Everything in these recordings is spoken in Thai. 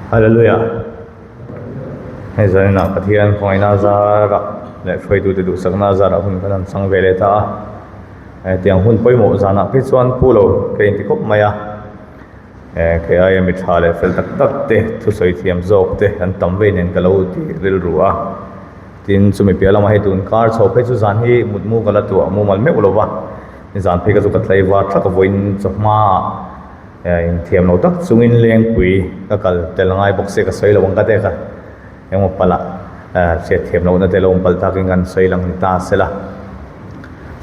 Hallelujah. Hay zai na pathian khoi na zara le phoi tu du sak na zara hun kan sang vele ta tiang hun poi mo zana phi chuan pulo ke ti kop maya ke ai mi thale fel tak tak te thu soi thiam zok te an tam ve nen kalo ti ril ruwa tin chumi piala ma he tun kar chho phe chu zan hi mutmu kala tu mu mal me ulova ni zan phe ka chu ka thlai wa thak voin choma in thiam lo tak chungin leng pui ka kal telangai boxe ka soi lawang ka te ka emo pala se thiam lo na te lo pal ta king an soi lang ta sela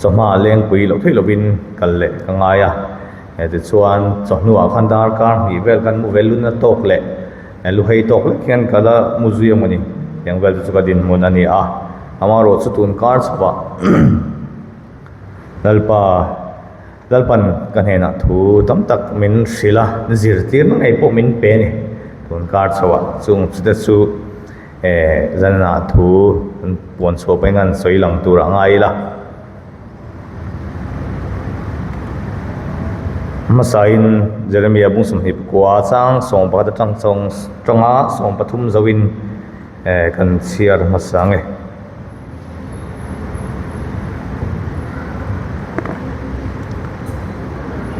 choma leng pui lo thei lovin kal le ka ngaya ti chuan chonu a khan dar kar hi vel kan mu velun na tok le lu hei tok le khian kala museum ani yang vel chu ka din mon ani a amaro chu tun kar chwa lalpan kan hena thu tam tak min sila zirtir ngai po min pe ni tun kar chwa chung chute chu zanna thu pon so pengan soilang tur angai la masain Jeremiah bungsum hip kwa chang song pa tang chong tonga song pathum zawin kan chiar masange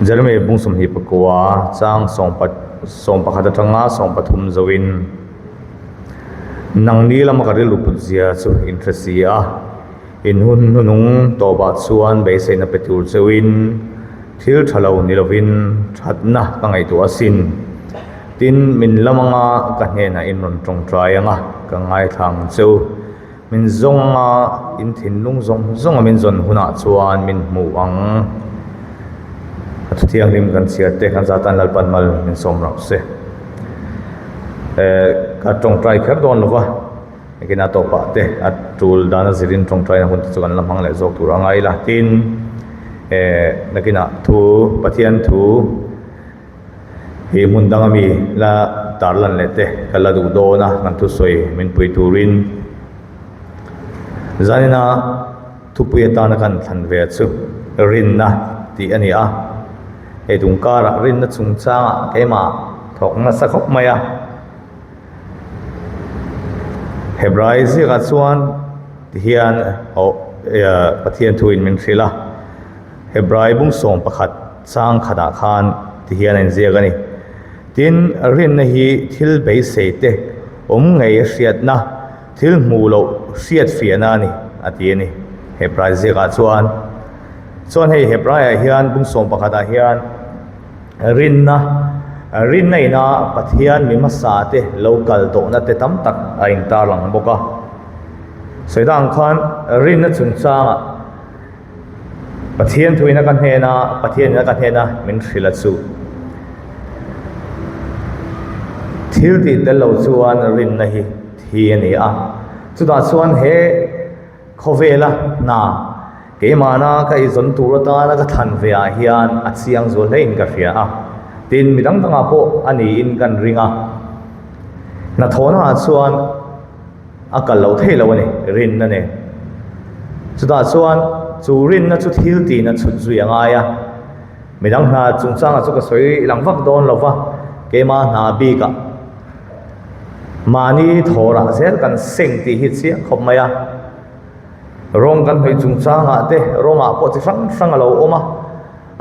Jeremiah bungsum hip kwa chang song pa tonga song pathum zawin nang ni lama karil lupuzia chu interestia in hun nung to ba chuan be se na petur chewin thil thalo nilovin thatna kangai tu asin tin min lamanga ka hena in ron tong trai anga ka ngai thang chu min zonga in thin lung zong min zon huna chuan min mu ang athiang lim kan sia te kan zatan lalpan mal min som rau se ka tong trai khar don lova ekina to pa te atul dana zirin tong trai na hun chu kan lamang le zok tur angai la tin nakina thu pathian thu hi mundangami la tarlan lete kala du do na ngan thu soi min pui turin zanina thu pui ta na kan than ve chu rin na ti ani a e dung kara rin na chung cha ema thok na sakhop maya hebrai zira chuan hian pathian thu in min thrila Hebrai bung som pakhat chang khada khan ti hian en zia gani tin rin na hi thil bei seite ngai hriat na thil mu lo hriat fiana ni ati ni Hebrai zia chuan hei Hebrai hian bung som pakhata hian rin na ina pathian mi masa te local to na te tam tak a in tar lang boka soidang khan rin na chung changa pathian thuina kan hena min thrila chu thil ti dalo chuan rin na hi thi ani a chuda chuan he khovela na keimana ka izon turata na ka than vea hian achiang zo lein ka fia a tin midang tanga po ani in kan ringa na thona chuan akal lo thelo ani rin na ne chuda chuan churin na chu thil ti na chu zui angaya midang na chungchang chu ka soi langwak don lova kema na bi ka mani thora zel kan seng ti hi chi khop maya rong kan hoi chungchang te ronga po chi sang lo oma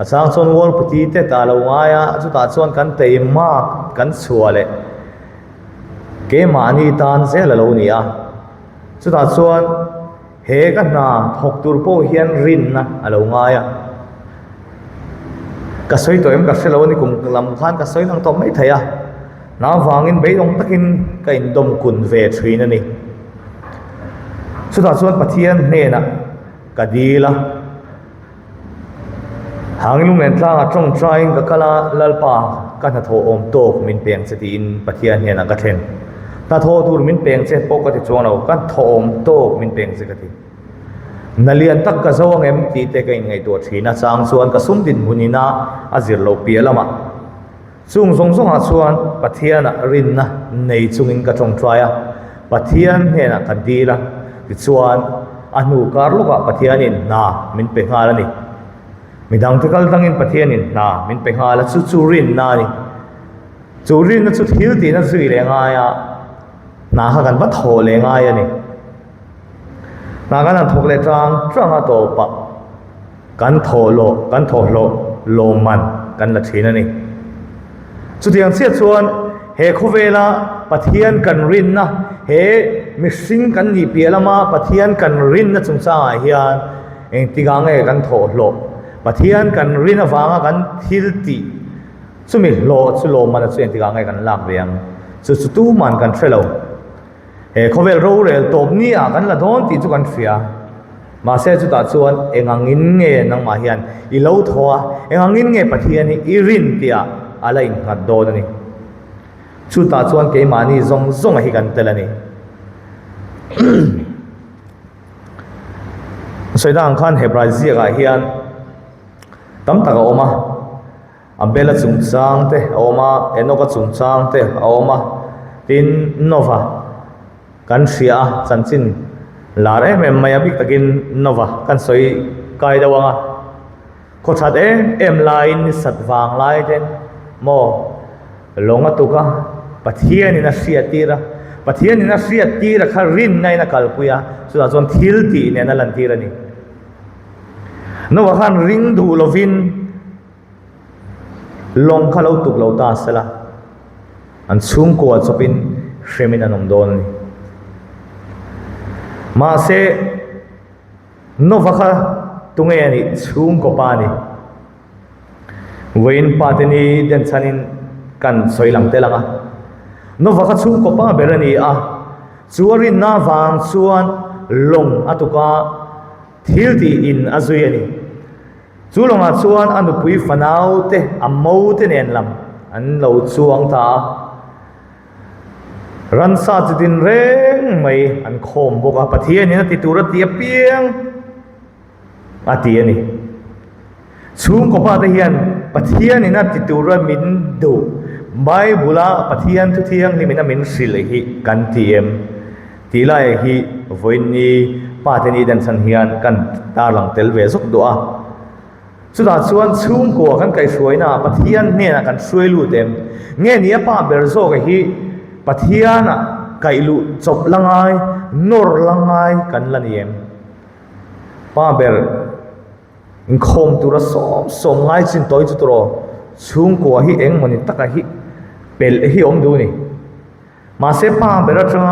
achang chon wol puti te ta lo ngaya chu ta chon kan teima kan chuale ke mani tan zel lo ni a chu ta chon he ka na thok tur po hian rin na alo ngaya ka soi to em ka selo ni kum lam khan ka soi nang to mai thaya na wangin bei dong takin ka in dom kun ve thrin ani chuta chuan pathian ne na ka dila hanglung len tlang a tong trying ka kala lalpa ka na tho om tok min peng chati in pathian ne na ka thlen ta tho tur min peng che po ka ti chuan lo kan thom to min peng che ka ti nalian tak ka zawang em ti te ka ngai to thina chang chuan ka sum din munina azir lo pialama chung zong a chuan pathian rin na nei chungin ka tong traya pathian he na ka dila ti chuan anu karlo ka pathianin na min pe ngalani midang tikal tangin pathianin na min pe ngala chu rin na ni จูรินนะจุดฮิลตีนะสุยเลงายะนาหากันบัดโถเลงายะนี่นากันนั้นทกเลจางจ้างโตปะกันโถโลโลมันกันละทีนั่นนี่สุดyangเสียชวนเฮโคเวลาปะเทียนกันรินนะเฮมิสิงกันนี่เปียละมาปะเทียนกันรินนะจุงซาเฮียนเองติกางเอกันโถโลปะเทียนกันรินนะฟางกันฮิลตีสุมิโลสุโลมันสุเองติกางเอกันลากเวียงสุตูมันกันเทรโลเฮโคเวลโรเรลตบนี่อ่ะกันละโดนตีจุกันเฟียมาเสียจุดตาชวนเองงินเงนังมาเฮียนอีโลทัวเองงินเงปะเทียนนี่อีรินเตียอะไรงัดโดนนี่ชุดตาชวนเกมานี่ซงให้กันเตลนี่สวยดังขันเฮบราซีกะเฮียนตั้มตะกะอมาอัมเบลจุงจางเตอมาเอนโนกะจุงจางเตอมาตินโนวากันเสียจันจินลาเรเมมมายาบิกตะกินโนวากันสวยกายดาวงะโคชัดเอ็มไลน์สัตวางไลน์เดนโมลงตุกะปะเทียนินาเสียตีระปะเทียนินาเสียตีระคารินในนักกัลปุยะสุดาจนทิลตีเนี่ยนั่นลันตีระนี่นวขันริงดูโลวินลงข้าเราตุกเราตาสละอันซุ่มกวดสปินเชมินันองโดนนี่มาเซนวขันตุงเอนี่ซุ่มกปานี่เวนปาเตนีเดนชันินกันสวยหลังเตลังอ่ะนวขันซุ่มกปาเบรนีอ่ะจวรินนาวังชวนลงอตุกาทิลตีอินอาซุยนี่จูลงอาชวนอันดุปุยฟนาวเตอัมโมเตเนนลำอันเราชวงตารันซาจินเร่งไม่อันโคมบอกว่าปะเทียนี่นะติตุระเตียเปียงอาเตียนี่ชุมกบาตะเฮียนปะเทียนี่นะติตุระมินดูใบบุลาปะเทียนทุเทียงนี่มินะมินสิลหิกันเทียมทีไลหิวันนี้ปาเทนีดันสันเฮียนกันตาหลังเตลเวสุกดัวสุดาชวนชุ่มกัวกันไก่สวยนะปะเทียนเนี่ยนะกันสวยลู่เต็มเงี้ยนี้ป้าเบรโซกฮีปะเทียนะไก่ลู่จบละไงนอร์ละไงกันละเนี่ยป้าเบรอินคมตัวสมไงจินตัวจุดตัวชุ่มกัวฮีเองมันนี่ตักฮีเปลฮีอมดูนี่มาเสป้าเบรจัง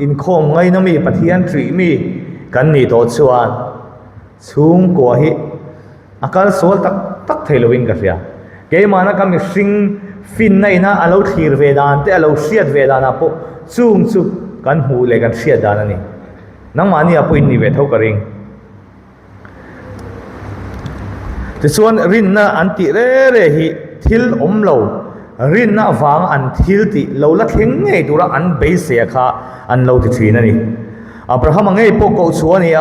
อินคมไงน้ำมีปะเทียนทรีมีกันนี่ตัวชวนชุ่มกัวฮีอาการโซลตักเทลวิงกันเสียเกี่ยมานะก็มีสิ่งฟินในนะอาเราทีร์เวดานแต่อาเราเสียดเวดานะปุ๊ซูมซูกันหูเลยกันเสียดานะนี่นังมานี่อาปุยนี่เวทเท่ากันเองแต่ส่วนรินนะอันติเร่ฮิทิลอมโลรินนะฟังอันทิลติเราละเข่งไงตัวละอันเบสเสียค่ะอันเราติดทีนั่นนี่อับราฮัมไงพวกเขาชวนนี่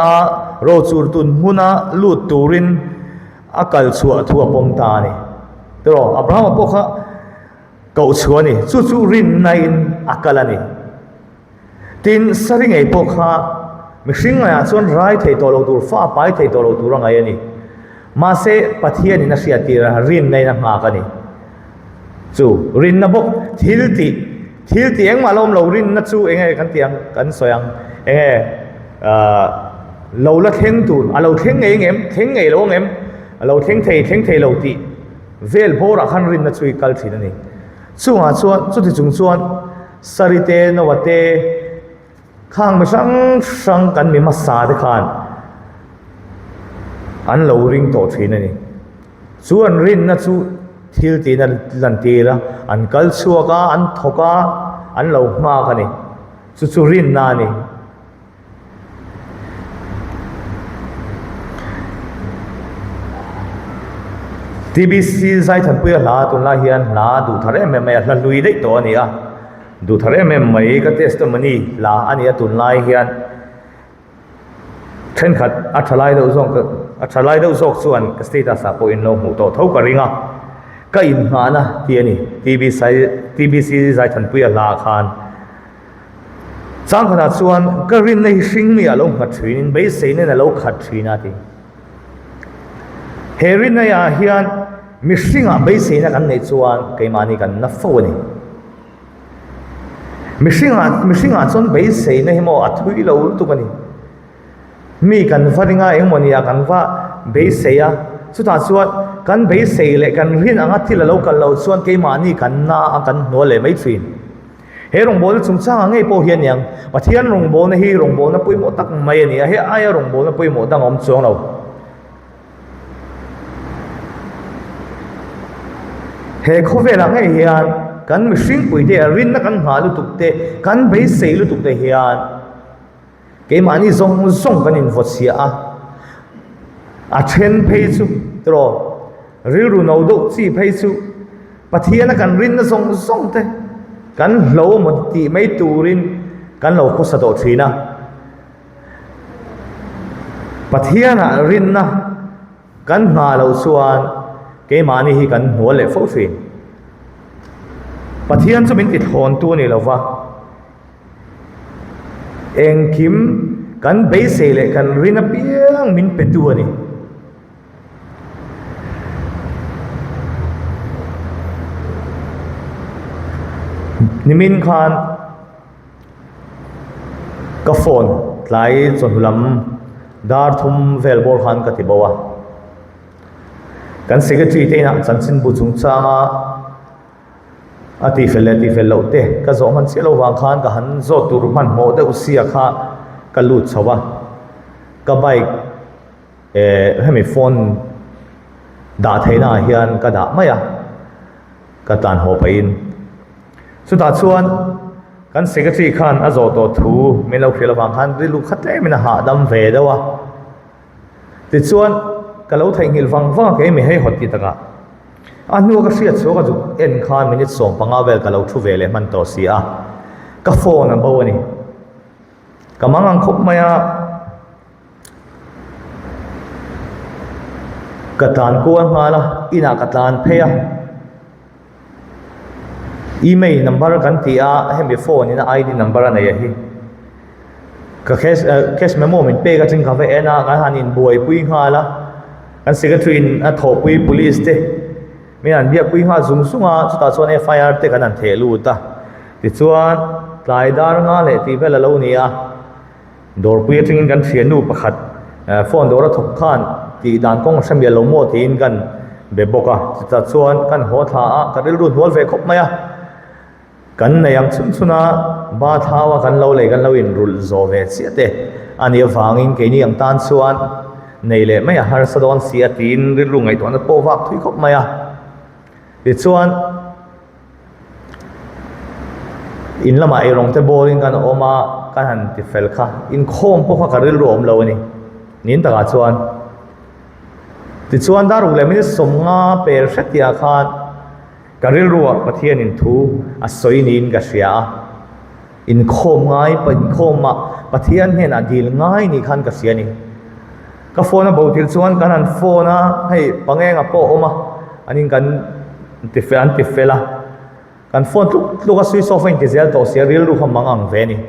โรจูร์ตุนมุนะลูดตูรินอาการชัวทัวปมตานี่ตัวอับราฮัมพวกเขาเก่าชัวนี่จู่ๆรินในอาการนี่ตินสริงไอพวกเขาไม่สิ่งไงส่วนไรเทตัวเราตัวฟ้าไปเทตัวเราตัวไงนี่มาเสปะเทียนี่นักเสียตีระรินในนักงากันนี่จู่รินนะพวกทิลตีเองมาล้มเรารินนักจู่เองไงกันเตียงกันสวยเองเราละเข่งตัวเราเข่งเองเข่งไงเราเองเราเท่งเทเราตีเวลโพระขันรินนัช่วยกัลทีนั่นเองส่วนสุดที่จุงส่วนสริเตนวัตเตข้างไม่ช่างกันมีมาสาธิการอันเราริงโตทีนั่นเองส่วนรินนัช่วยทิลตีนั่นลันตีละอันกัลชัวก้าอันทกาอันเรามากันนี่สุดรินนานี่TBC ใจทันเพื่อลาตุนลาเฮียนลาดูทะเลไม่ลาลุยได้ตัวนี้ดูทะเลไม่ก็เทสต์มันนี่ลาอันนี้ตุนลาเฮียนเช่นขัดอัชไลด์อุศกส่วนกสติตาสาปูอินโลหูโตเท่ากับริงก็อินหานะที่นี่ TBC ใจทันเพื่อลาคานสังขนาดส่วนก็รินในสิ่งมีอารมณ์ขัดชีนเบสเซนเนี่ยเราขัดชีนาทีเฮรินในอาเฮียนมิสิงะเบสินะกันในส่วนเกมานี่กันนับฟูนี่ มิสิงาจนไปเสยในหมออัทุยเราตุกันนี่มีกันฟ้าดิงาเองมันอยากกันฟ้าไปเสียสุดท้ายส่วนกันไปเสียเลยกันเรียนอังที่เรากันเราส่วนเกี่ยมานี่กันน่ากันหัวเลยไม่ฟินเฮรงโบนสงสารไงพอเฮียนยังปะเทียนรงโบนฮีรงโบนปุยหมดตักไม่เนี่ยเฮอายรงโบนปุยหมดตังอมสวงเราเฮเขาเวลาไงเฮียนกันมิสิงปุยเดียรินนักกันหาลุตุกเตกันไปเสียลุตุกเตเฮียนเกี่ยมานี่ส่งกันอินฟอเซียอาเชนเพย์ซูตรอริรุนเอาดุซีเพย์ซูปะเทียนกันรินนะส่งเตกันโลมติไม่ตูรินกันโลคุสะโตทรีนะปะเทียนรินนะกันหาเราส่วนเกี่ยมานี่ฮีกันหัวเล็บฟูฟินปะเทียนจะเป็นติดหอนตัวนี่เราว่าเองคิมกันเบสเล่กันรินเปียงมินเป็นตัวนี่นิมินคานกฟอนหลายจนลำดาร์ทุมเวลบอลคานกติบัวกันเสกจีเตนะจันสินบุจุงจางอาทิเฟลเลวเตะก็จะมันเสียลวางคานก็หันโจตุรุมันโมเดอุเซียข้าก็ลุดชาวะก็ไปให้มีฟอนด่าเทน่าเฮียนก็ด่าไม่อะก็ตานหัวไปอินสุดท้ายส่วนกันเสกจีคานอาโจตัวทูไม่เราเขียนระหว่างคานได้ลูกคัดเล่ไม่น่าหาดำเวดวะติดส่วนก็เราไทยหิลฟังก็ไม่ให้หดกิตกะอันนู้นก็เสียชัวก็จุเอ็นคานมินิส่งปังอาเวลก็เราทุเวลมันต่อเสียก็โฟนนะบ่าวนี่ก็มังอังคบมาก็ตานกวนมาละอินาก็ตานเพียอีเมลนัมเบอร์กันที่ให้มีโฟนนี่นะไอดีนัมเบอร์อะไรฮีก็เคสเมโมมันเป้ก็จึงคาเฟ่นะกันหันอินบวยปุยหาละกันสิกทวินทอปุย police เตไม่อันเบียปุยหาซุ่มสุดท้ายส่วน FIR เตกันนั่นเทลูตาติดส่วนหลายดารงาเลยที่เวลาเราเนี่ยดอร์ปุยจึงกันเสียนูประคัดโฟนดอร์ถกขานที่ด่านกองเสมียลงโม่ที่อินกันเบบกะติดส่วนกันหัวท้ากันเรื่องหัวเวคบไหมกันในยังสุนบาทาวกันเราเลยกันเราอินรุลโซเวเสียเตอันนี้ฟังอินเกนี่ยังตันส่วนในเล่ไม่ฮาร์สดอนเสียตีนเรื่องไงตัวนั้นโปวักทุยคบไหมติดส่วนอินละมาเอรงเตโบลินกันออกมากันหันติเฟลค่ะอินโคมพวกเขากันเรื่องรวมเรานี่นินตะกัดส่วนติดส่วนดารุเลยไม่ได้สมงาเปรเสตียคานการเรียนรู้ปะเทียนินทูอัศวินินกัสยาอินโคมง่ายปะอินโคมมาปะเทียนเห็นอดีลง่ายนี่ขันกัสยานี่ก็โฟนะบอกที่ส่วนกันนั้นโฟนะให้ปังเองอ่ะโปออกมาอันนี้กันติเฟละกันโฟนลูกก็ซื้อโซฟาอินเทเซลตัวเสียเรียนรู้คำมังอังเวนี่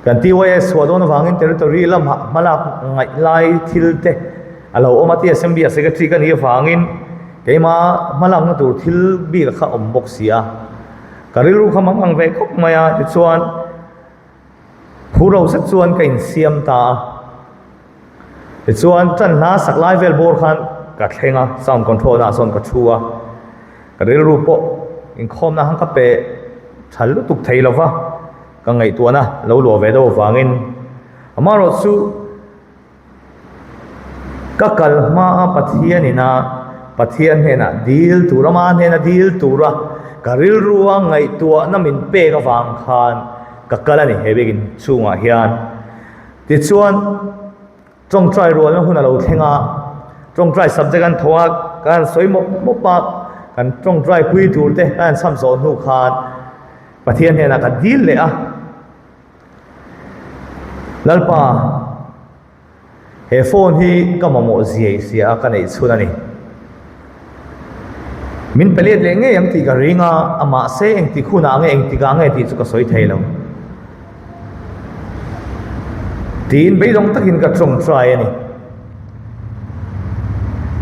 กันที่ว่าสวัสดิ์นะฟังอินเทอร์เทอรีละมาลักไงไล่ทิลเตอะไรโอมาที่ SMB เสกทรีกันนี่ฟังอินเกี่ยมาลังนั่นตัวทิลบีกับข้าอมบกเสียการเรียนรู้คำมังอังเวคบมาติดส่วนผู้เราสักส่วนกันเสียมตาติดส่วนจันน่าสักไลฟ์เวลบอร์คันกัดเฮงอ่ะซาวด์คอนโทรลน่ะส่วนกัดชัวก็เรียนรู้ปะอินคอมน่ะฮังกับเปฉันรู้ตุกไทยแล้ววะก็ไงตัวน่ะเราหลัวเวดฟังอินอามารถสู้ก็กลมาปะเทียนี่นะปะเทียนเห็นน่ะดีลตัวละมาเห็นน่ะดีลตัวละก็เรียนรู้ว่าไงตัวน่ะมินเป้ก็ฟังคานก็กลนี่เฮเบกินช่วงอ่ะเฮียนติดส่วนจงใจรวนแล้วคุณเราเทงอ่ะจงใจสับเจกันทว่าการสวยมกปากกันจงใจคุยถูกเตะการซ้ำซ้อนหูขาดปะเทียนเห็นน่ะก็ดีลเลยอ่ะแล้วป่าเฮโฟนที่ก็มาโมเสียกันในส่วนนี้มินเปลี่ยนเลยไงยังตีกันริงอ่ะอามาเซยังตีคู่นางยังตีกางยังตีสุกสวยไทยแล้วตีนไปลงตะกินกับตรงใจนี่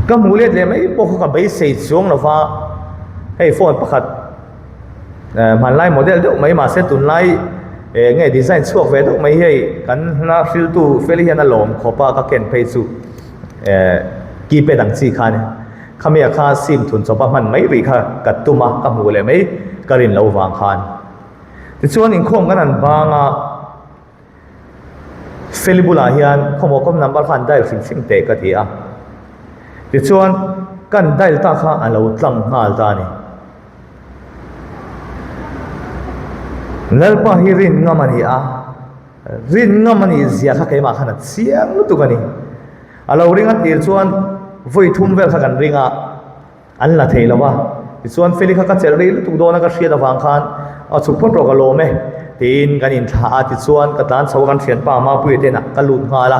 ก็มูเลียดเลยไม่พวกเขาไปเสียช่วงแล้วว่าให้โฟนประคัด มันไล่โมเดลเดไม่มาเซตุนไล่ไงดีไซน์ช่วงเวทไม่ให้กันน่าฟิลตูเฟลิฮันอารมณ์ขอป้าก็เก็นไปสู่กีเป็ดังซีคันขมีอาคาซิมทุนสบมันไม่รีค่ะกัดตุมากับหูเลยไม่กรินเราวางคันแต่ส่วนอินคงกันนั้นบางเฟลิบุลาฮิอันขโมกนับคันได้สิ่งเตะกะทีอ่ะแต่ส่วนกันได้ตาข้าอันเราตั้งงาลตานี่แล้วพอฮิรินงามันฮีอ่ะรินงามันฮีเสียข้าใครมาขนาดเสียงลุตุกันนี่เราเรื่องที่ส่วนไฟทุ่มเวลข้ากันเรื่องอันละเทแล้วว่าส่วนเฟลิข้าก็เจริญตุกโดนก็เสียดวางคันเอาสุขพ้นโรคโลเมตีนกันอินทาติส่วนกัตานสาวกันเสียนป่ามาปุยเตนะกันลุนหาละ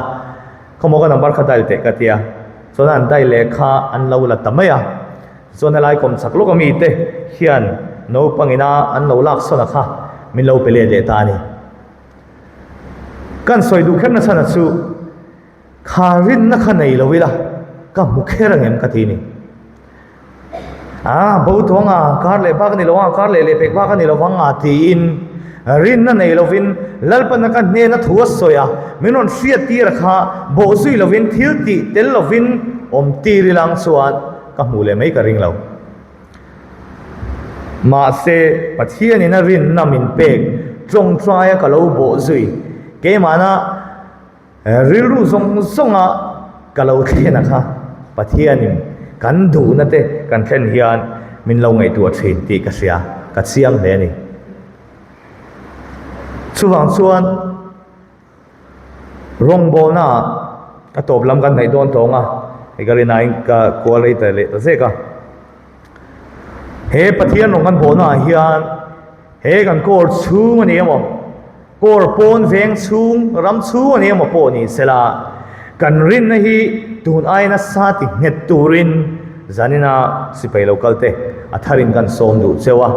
เขาบอกกันนับบัตรขัดได้เตะกะเทียส่วนนั้นได้เลขาอันเราละตั้มไม่ส่วนอะไรกรมสักลูกก็มีเตะเขียนโนปังอินาอันเราลักษณะค่ะมิเราไปเลี้ยตานี่กันสวยดูแค่นั้นนะสู้ขารินนักขณะเราเวลาก็มุขเรื่องเอ็มกะทีนี่บ่ตัวงาการเล่บ้ากันนี่เราว่าการเล่เป็กบ้ากันนี่เราว่างาตีนรินนั่นนี่เราวินลัลปันกันเนี่ยนัทหัวสวยมินอนเสียตีราคาโบซุยเราวินทิลตีเตลเราวินตีริลังสวนก็มูเลยไม่กระริงเรามาเสปัจเจียนี่นะรินน่ามินเป็กจงใจก็เราโบซุยเกมานะริลรู้ทรงก็เราเทียนะคะปัจเจียนี่กันดูนั่นเตกันเช่นเฮียนมินเราไงตัวเทียนตีกระเสียกระเสียงเลยนี่ส่วนรงโบน่าตบลำกันในโดนตรงไอ้กระไรก็กลัวเลยแต่เละแต่เสกเฮปะเทียนลงกันโบน่าเฮียนเฮกันโกรชูมันเนี่ยมั้งโกรปนเวงชูรำชูมันเนี่ยมั้งปนี่เสละกันรินนะฮีตูนไอ้นัสซาติเงตูรินจานินาสิไปโลกัลเตอัทารินกันส่งดูเซวะ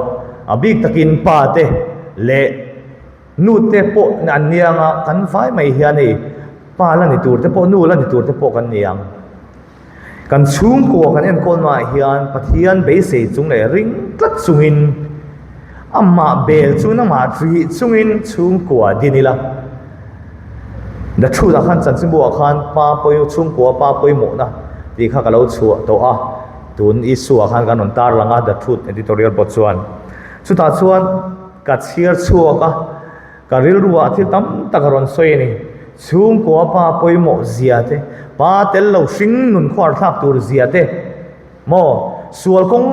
บิกตะกินปาเตเละนูเตโปนันเนียงกันไฟไม่เฮียนี่ปาลันนี่ตูเตโปนูลันนี่ตูเตโปกันเนียงกันชุ่มกัวกันเอ็นคนมาเฮียนปะเทียนเบสจุงเลยริงตัดซุงินอามาเบลจุงน้ำมาทรีซุงินชุ่มกัวดินี่ละดัชชูตะขันจันทร์บัวขันป้าปอยชุ่มกัวป้าปอยหมดนะดีข้าก็เราชัวตัวตุนอิสัวขันกันนนตาลังดัชชูเอดิทอเรียลบทส่วนสุดท้ายส่วนกัดเชียร์ชัวก็ริลรัวที่ตั้มตะกรอนสวยนี่ชุ่มกัวป้าปอยหมดเสียเตป้าเตลเราสิงนุนควาร์ทักตัวเสียเตโมส่วนของ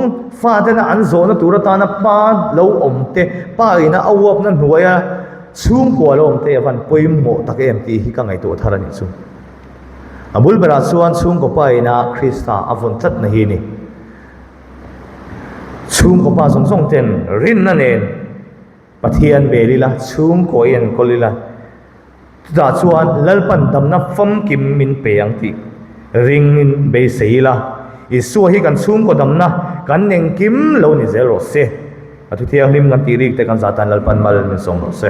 ฟ้าเตนะอันโซนตัวตานะป้าเราอมเตป้าอินะเอาวับนั้นหัวชุ่มกัวเราอมเตวันปอยหมดตะเกียมตีที่กังไอตัวทารันิสุบุลเบราส่วนชุ่มกัวป้าอินะคริสตาอวุนทัดนะฮีนี่ชุ่มกัวป้าส่งเต็นรินนั่นเองปะเทียนเบลีละชุ่มกัวเอ็นกอลิละจากส่วนลัลปันดำนับฟัมกิมมินเปียงติริงมินเบสีละอิสัวฮิกันชุ่มกัวดำนะกันยังกิมเรานี่เซโรเซอทุเทียงลิมกันตีริกแต่กันซาตันลัลปันมาลมินส่งโรเซ